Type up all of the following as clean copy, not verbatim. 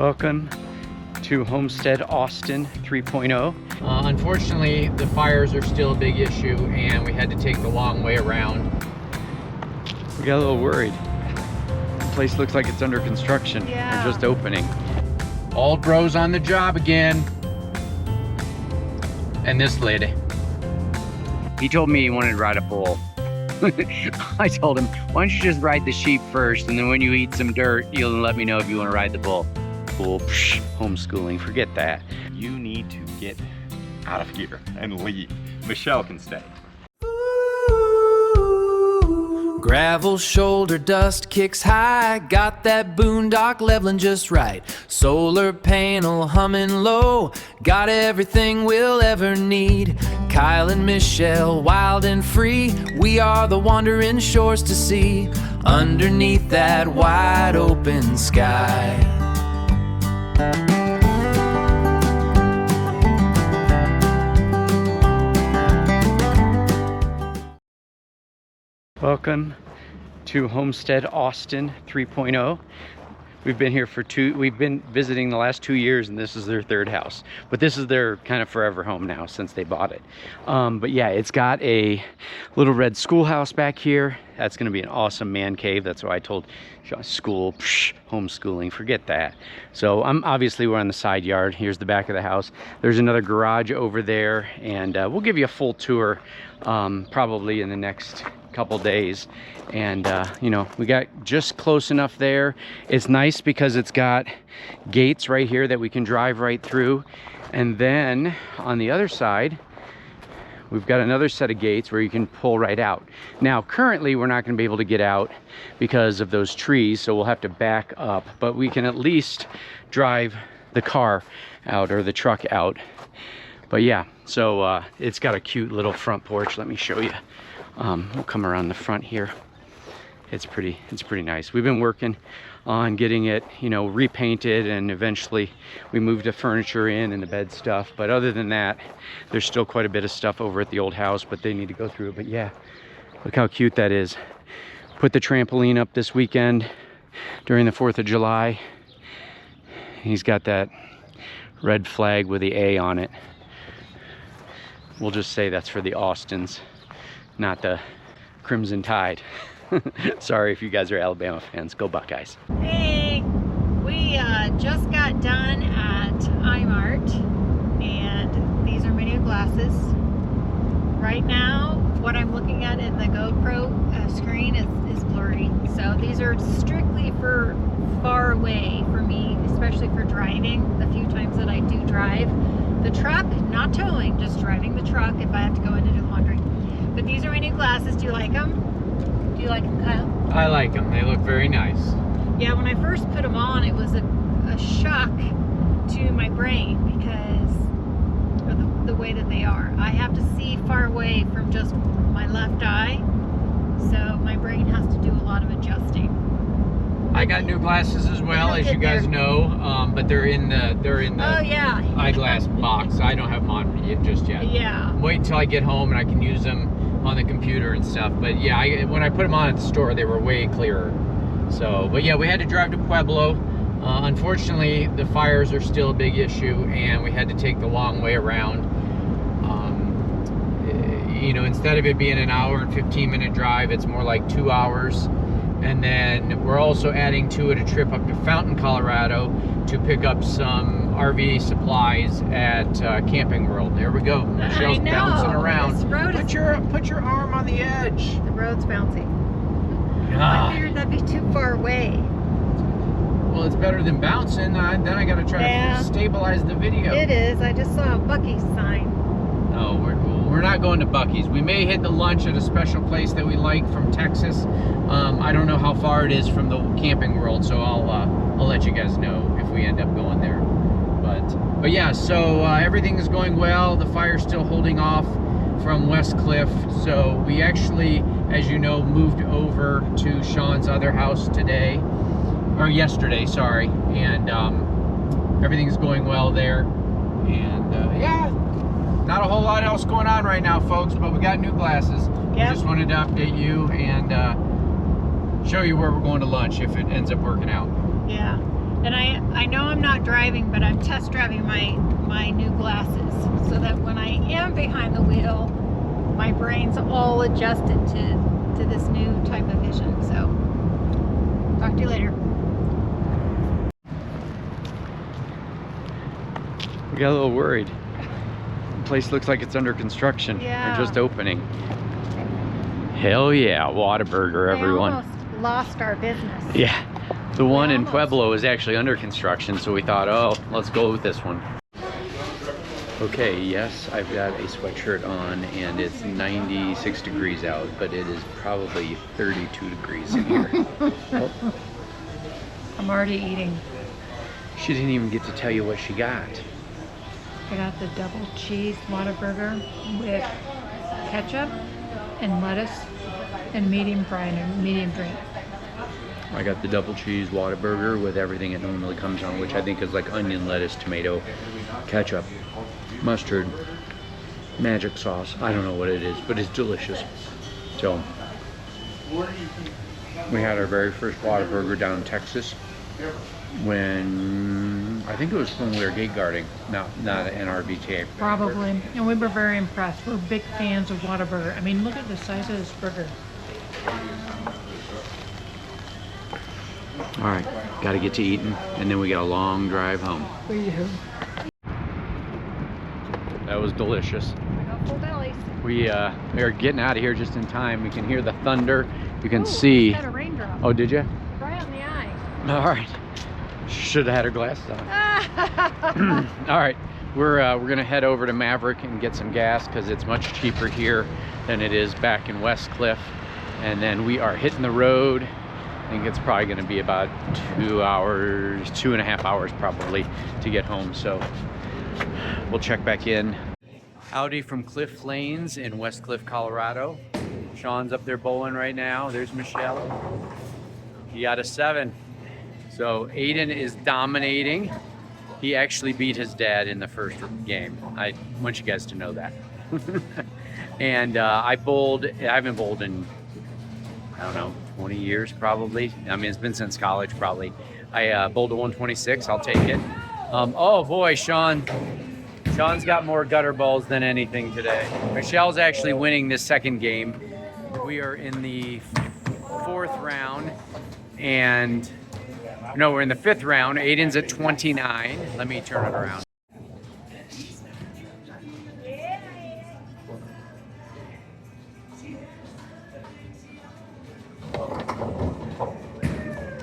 Welcome to Homestead Austin 3.0. Unfortunately, the fires are still a big issue and we had to take the long way around. We got a little worried. The place looks like it's under construction. Yeah. Or just opening. Old bro's on the job again. And this lady. He told me he wanted to ride a bull. I told him, why don't you just ride the sheep first, and then when you eat some dirt, you'll let me know if you want to ride the bull. Bull, psh, homeschooling, forget that. You need to get out of here and leave. Michelle can stay. Gravel, shoulder dust kicks high, got that boondock leveling just right. Solar panel humming low, got everything we'll ever need. Kyle and Michelle, wild and free, we are the wandering shores to see, underneath that wide open sky. Welcome to Homestead Austin 3.0. We've been here for we've been visiting the last 2 years, and this is their third house. But this is their kind of forever home now since they bought it. But yeah, it's got a little red schoolhouse back here. That's gonna be an awesome man cave. That's why I told Sean, school, psh, homeschooling, forget that. So obviously we're on the side yard. Here's the back of the house. There's another garage over there, and we'll give you a full tour probably in the next couple days. And you know, we got just close enough there. It's nice because it's got gates right here that we can drive right through, and then on the other side we've got another set of gates where you can pull right out. Now currently we're not going to be able to get out because of those trees, so we'll have to back up, but we can at least drive the car out or the truck out. But yeah, so it's got a cute little front porch. Let me show you. We'll come around the front here. It's pretty nice. We've been working on getting it, you know, repainted, and eventually we moved the furniture in and the bed stuff. But other than that, there's still quite a bit of stuff over at the old house, but they need to go through it. But yeah, look how cute that is. Put the trampoline up this weekend during the 4th of July. He's got that red flag with the A on it. We'll just say that's for the Austins, not the Crimson Tide. Sorry if you guys are Alabama fans. Go Buckeyes. Hey, we just got done at iMart, and these are my new glasses. Right now, what I'm looking at in the GoPro screen is blurry. So these are strictly for far away for me, especially for driving, the few times that I do drive. The truck, not towing, just driving the truck if I have to go in to do laundry. But these are my new glasses. Do you like them? Do you like them, Kyle? I like them. They look very nice. Yeah, when I first put them on, it was a shock to my brain because of the way that they are. I have to see far away from just my left eye, so my brain has to do a lot of adjusting. I got new glasses as well, as you guys know, but they're in the Oh yeah, eyeglass box. I don't have them on just yet. yeah. Wait until I get home and I can use them on the computer and stuff. But yeah, when I put them on at the store, they were way clearer. So, but yeah, we had to drive to Pueblo. Unfortunately, the fires are still a big issue, and we had to take the long way around. You know, instead of it being an hour and 15-minute drive, it's more like 2 hours. And then we're also adding to it a trip up to Fountain, Colorado to pick up some RV supplies at Camping World. There we go. Michelle's bouncing around. This road Put your arm on the edge. the road's bouncy. Ah. I figured that'd be too far away. Well, it's better than bouncing. Then I got to try to stabilize the video. It is. I just saw a Buc-ee's sign. No, we're not going to Buc-ee's. We may hit the lunch at a special place that we like from Texas. I don't know how far it is from the Camping World, so I'll let you guys know if we end up going there. But yeah, so everything is going well. The fire's still holding off from Westcliffe. So we actually, as you know, moved over to Sean's other house today, or yesterday, sorry. And everything's going well there. And yeah, not a whole lot else going on right now, folks, but we got new glasses. Yep. Just wanted to update you and show you where we're going to lunch if it ends up working out. Yeah. And I know I'm not driving, but I'm test driving my new glasses so that when I am behind the wheel, my brain's all adjusted to this new type of vision. So, talk to you later. We got a little worried. The place looks like it's under construction. Yeah. Or just opening. Hell yeah, Whataburger, everyone. We almost lost our business. Yeah. The one in almost. Pueblo is actually under construction, so we thought, oh, let's go with this one. Okay, yes, I've got a sweatshirt on and it's 96 degrees out, but it is probably 32 degrees in here. Oh, I'm already eating. she didn't even get to tell you what she got. I got the double cheese Whataburger with ketchup and lettuce and medium fry and a medium drink. I got the double cheese Whataburger with everything it normally comes on, which I think is like onion, lettuce, tomato, ketchup, mustard, magic sauce. I don't know what it is, but it's delicious. So, we had our very first Whataburger down in Texas when, I think it was when we were gate guarding, not at NRBTA. Probably. And we were very impressed. We're big fans of Whataburger. I mean, look at the size of this burger. All right, got to get to eating, and then we got a long drive home. We do. That was delicious. I got full bellies. We are getting out of here just in time. We can hear the thunder. You can Ooh, see. Got a raindrop. Oh, did you? Right on the eye. All right. Should have had her glasses on. All right, we're gonna head over to Maverick and get some gas because it's much cheaper here than it is back in Westcliffe. And then we are hitting the road. I think it's probably gonna be about 2 hours, 2.5 hours probably to get home. So we'll check back in. Howdy from Cliff Lanes in Westcliffe, Colorado. Sean's up there bowling right now. There's Michelle. He got a 7. So Aiden is dominating. He actually beat his dad in the first game. I want you guys to know that. And I haven't bowled in, I don't know, 20 years probably. I mean, it's been since college probably. I bowled a 126, I'll take it. Oh boy, Sean's got more gutter balls than anything today. Michelle's actually winning this second game. We are in the 4th round, and no, we're in the 5th round. Aiden's at 29. Let me turn it around.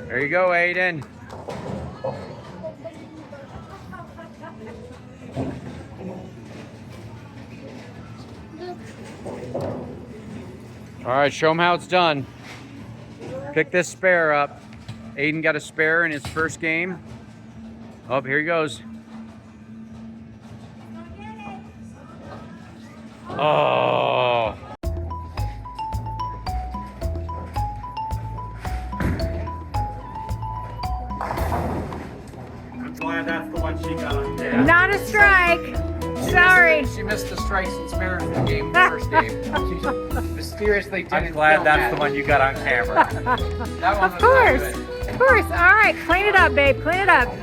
There you go, Aiden. All right, show him how it's done. Pick this spare up. Aiden got a spare in his first game. Oh, here he goes. Oh. I'm glad that's the one she got. Yeah. Not a strike. Sorry. She missed the strikes and spares in the game, the first game. She mysteriously didn't. I'm glad film that's that. the one you got on camera. That one Of was course. not good. Of course. All right. Clean it up, babe. Clean it up. All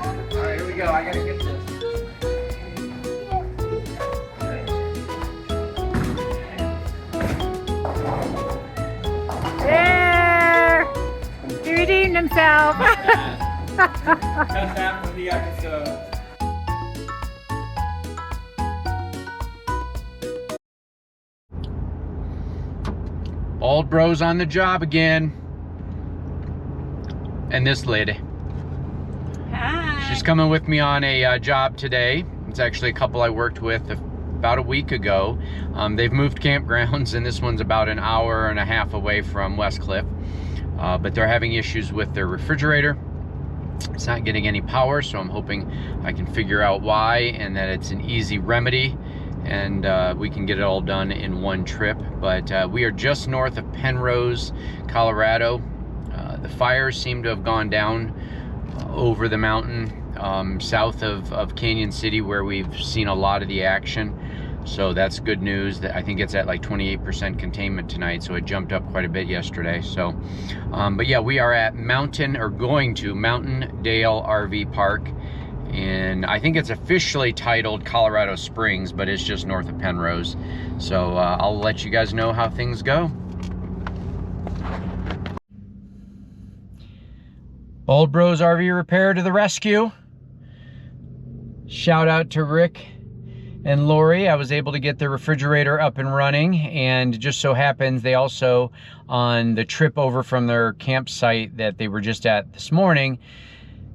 right, here we go. I gotta get this. There. He redeemed himself. Cut that from the episode. Old bros on the job again. And this lady. Hi. She's coming with me on a job today. It's actually a couple I worked with about a week ago. They've moved campgrounds, and this one's about an hour and a half away from Westcliffe. But they're having issues with their refrigerator. It's not getting any power, so I'm hoping I can figure out why and that it's an easy remedy, and we can get it all done in one trip. But we are just north of Penrose, Colorado. The fires seem to have gone down over the mountain south of Canyon City, where we've seen a lot of the action. So that's good news. That I think it's at like 28% containment tonight, so it jumped up quite a bit yesterday. So, but yeah, we are at going to Mountain Dale RV Park, and I think it's officially titled Colorado Springs, but it's just north of Penrose. So I'll let you guys know how things go. Old Bros RV Repair to the rescue. Shout out to Rick and Lori. I was able to get the refrigerator up and running, and just so happens they also, on the trip over from their campsite that they were just at this morning,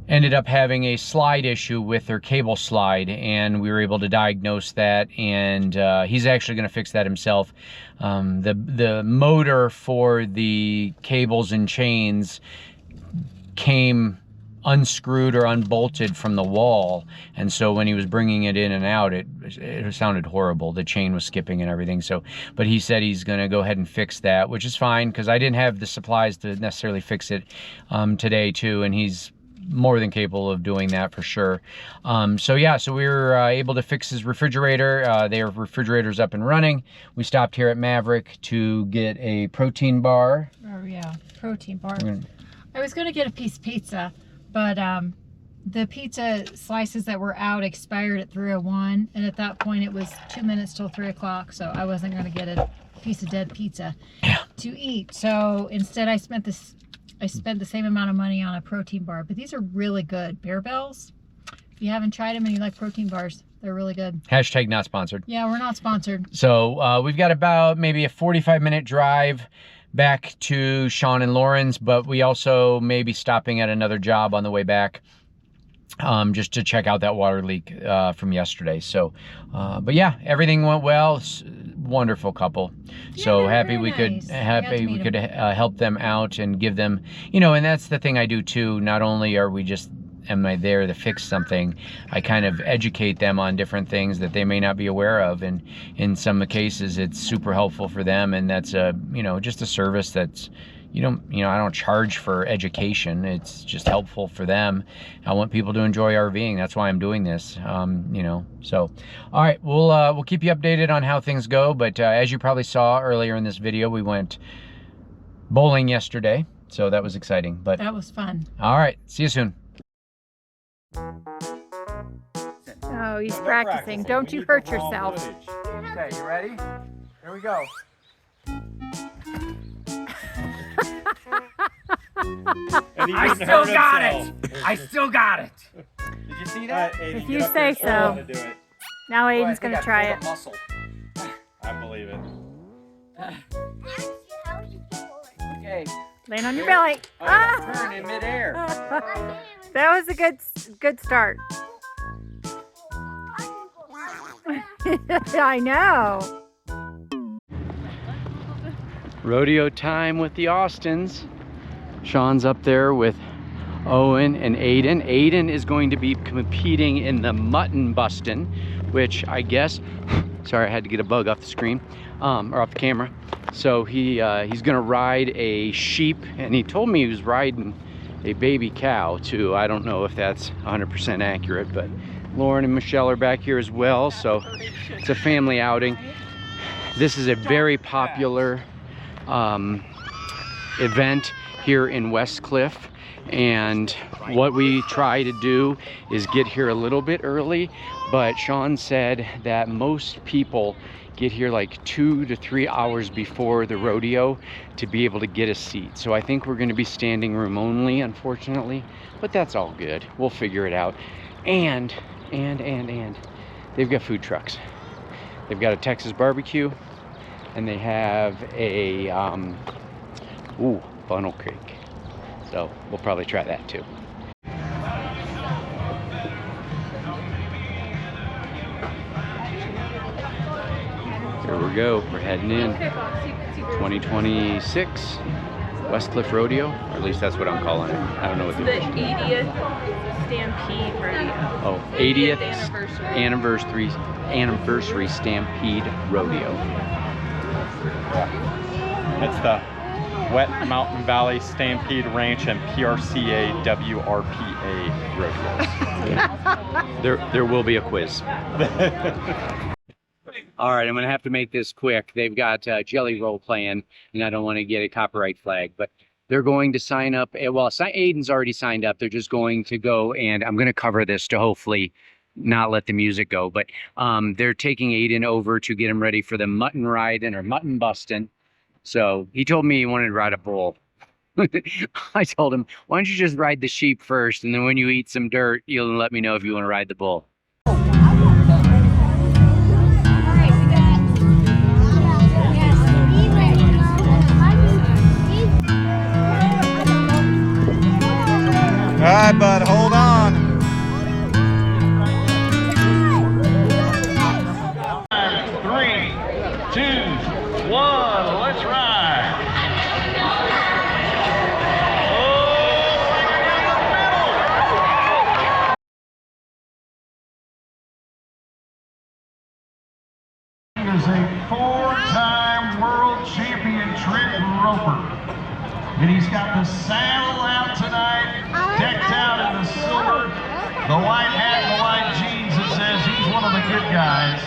ended up having a slide issue with their cable slide, and we were able to diagnose that, and he's actually going to fix that himself. The motor for the cables and chains came unscrewed or unbolted from the wall, and so when he was bringing it in and out, it sounded horrible. The chain was skipping and everything. So, but he said he's going to go ahead and fix that, which is fine, because I didn't have the supplies to necessarily fix it today too, and he's more than capable of doing that for sure. So yeah, so we were able to fix his refrigerator. Their refrigerator's up and running. We stopped here at Maverick to get a protein bar. Oh yeah, protein bar. I was going to get a piece of pizza, but the pizza slices that were out expired at 3:01, and at that point it was 2 minutes till 3 o'clock, so I wasn't going to get a piece of dead pizza to eat. So instead I spent the same amount of money on a protein bar. But these are really good. Bear Bells, if you haven't tried them and you like protein bars, they're really good. Hashtag not sponsored. Yeah, we're not sponsored. So we've got about maybe a 45-minute drive back to Sean and Lauren's, but we also may be stopping at another job on the way back, just to check out that water leak from yesterday. So, but yeah, everything went well. Wonderful couple. Yeah, So they're happy very we could nice. I got to meet could help them out and give them, you know, and that's the thing I do too. Not only are we just, am I there to fix something, I kind of educate them on different things that they may not be aware of, and in some cases it's super helpful for them, and that's a, you know, just a service that's, I don't charge for education. It's just helpful for them. I want people to enjoy RVing. That's why I'm doing this. So all right, we'll keep you updated on how things go. But as you probably saw earlier in this video, we went bowling yesterday, so that was exciting. But That was fun. all right, see you soon. Oh, he's practicing. Don't you hurt yourself. Okay, you ready? Here we go. I still got it. I still got it. Did you see that? If you say so. Now Aiden's going to try it. I believe it. Okay. Land on your belly. Turn in midair. That was a good start. I know. Rodeo time with the Austins. Sean's up there with Owen and Aiden. Aiden is going to be competing in the Muttin Bustin, which I guess, sorry, I had to get a bug off the screen, or off the camera. So he's gonna ride a sheep, and he told me he was riding a baby cow too. I don't know if that's 100% accurate, but Lauren and Michelle are back here as well, so it's a family outing. This is a very popular event here in Westcliffe, and what we try to do is get here a little bit early, but Sean said that most people get here like 2 to 3 hours before the rodeo to be able to get a seat. So I think we're going to be standing room only, unfortunately, but that's all good. We'll figure it out. And they've got food trucks. They've got a Texas barbecue, and they have a funnel cake. So we'll probably try that too. Here we go, we're heading in. 2026 Westcliffe Rodeo, or at least that's what I'm calling it. I don't know what the 80th Stampede Rodeo. Oh, 80th anniversary Stampede Rodeo. It's the Wet Mountain Valley Stampede Ranch and PRCA WRPA rodeos. There will be a quiz. All right, I'm gonna have to make this quick. They've got Jelly Roll playing, and I don't want to get a copyright flag, but they're going to sign up. Well, Aiden's already signed up. They're just going to go, and I'm gonna cover this to hopefully not let the music go. But they're taking Aiden over to get him ready for the Muttin riding or Muttin Bustin. So he told me he wanted to ride a bull. I told him, why don't you just ride the sheep first, and then when you eat some dirt, you'll let me know if you want to ride the bull. All right, bud, hold on. 3, 2, 1, let's ride. He is a 4-time world champion trick roper. And he's got the saddle out tonight, decked out in the silver, the white hat and the white jeans that says he's one of the good guys.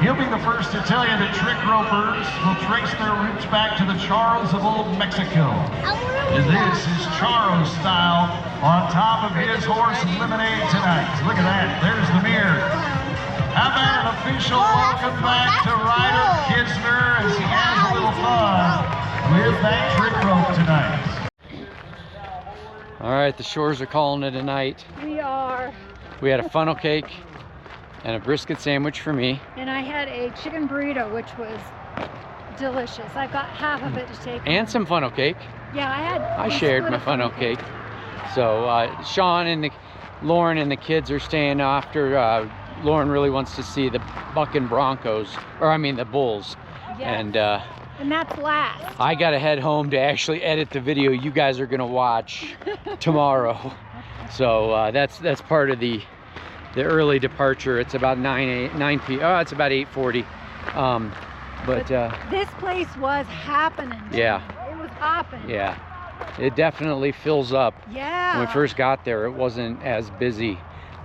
He'll be the first to tell you that trick ropers will trace their roots back to the charros of old Mexico. And this is charro style on top of his horse Lemonade tonight. Look at that, there's the mirror. How about an official welcome back to Ryder Kisner as he has a little fun with that trick rope tonight. All right, the Shores are calling it a night. We are. We had a funnel cake and a brisket sandwich for me. And I had a chicken burrito, which was delicious. I got half of it to take And home. some funnel cake. Yeah, I shared my funnel cake. So Sean and Lauren and the kids are staying after. Lauren really wants to see the bucking Broncos, or I mean the Bulls. Yes. And that's last. I gotta head home to actually edit the video you guys are gonna watch tomorrow. So that's part of the early departure. It's about 9 p.m. Oh, it's about 8:40. But this place was happening. Yeah. It was hopping. Yeah, it definitely fills up. Yeah. When we first got there, it wasn't as busy,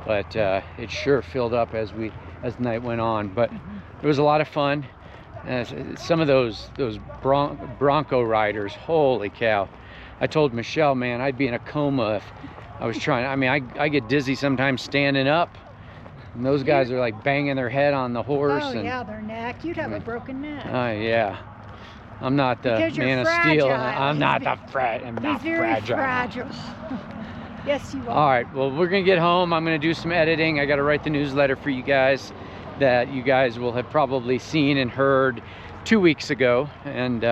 but it sure filled up as the night went on. But it was a lot of fun. Some of those Bronco riders, holy cow. I told Michelle, man, I'd be in a coma if I was trying. I mean, I get dizzy sometimes standing up, and those guys are like banging their head on the horse. Oh, and yeah, their neck. You'd have a broken neck. Yeah. I'm not the Because you're man fragile. of steel. I'm not He's very fragile. Yes, you are. All right, well, we're gonna get home. I'm gonna do some editing. I gotta write the newsletter for you guys that you guys will have probably seen and heard 2 weeks ago, and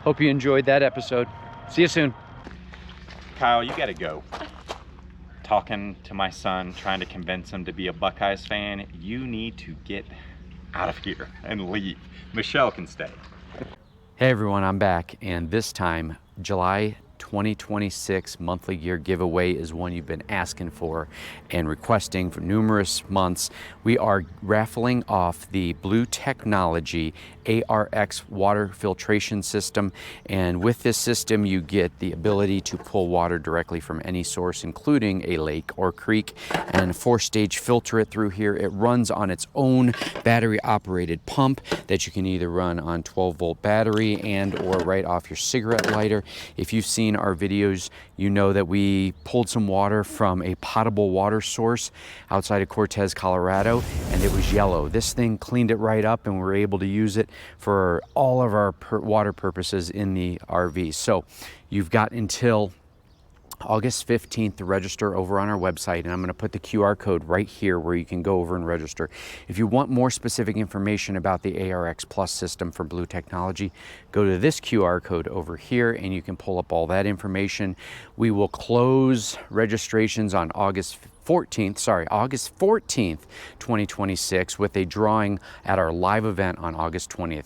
hope you enjoyed that episode. See you soon. Kyle, you gotta go. Talking to my son, trying to convince him to be a Buckeyes fan. You need to get out of here and leave. Michelle can stay. Hey everyone, I'm back, and this time, July 2026 monthly gear giveaway is one you've been asking for and requesting for numerous months. We are raffling off the Blue Technology ARX water filtration system, and with this system you get the ability to pull water directly from any source, including a lake or creek, and 4-stage filter it through here. It runs on its own battery operated pump that you can either run on 12-volt battery and or right off your cigarette lighter. If you've seen our videos, you know that we pulled some water from a potable water source outside of Cortez, Colorado, and it was yellow. This thing cleaned it right up, and we were able to use it for all of our water purposes in the RV. So you've got until August 15th to register over on our website, and I'm going to put the QR code right here where you can go over and register. If you want more specific information about the ARX Plus system from Blue Technology, go to this QR code over here and you can pull up all that information. We will close registrations on August 14th, 2026, with a drawing at our live event on August 20th.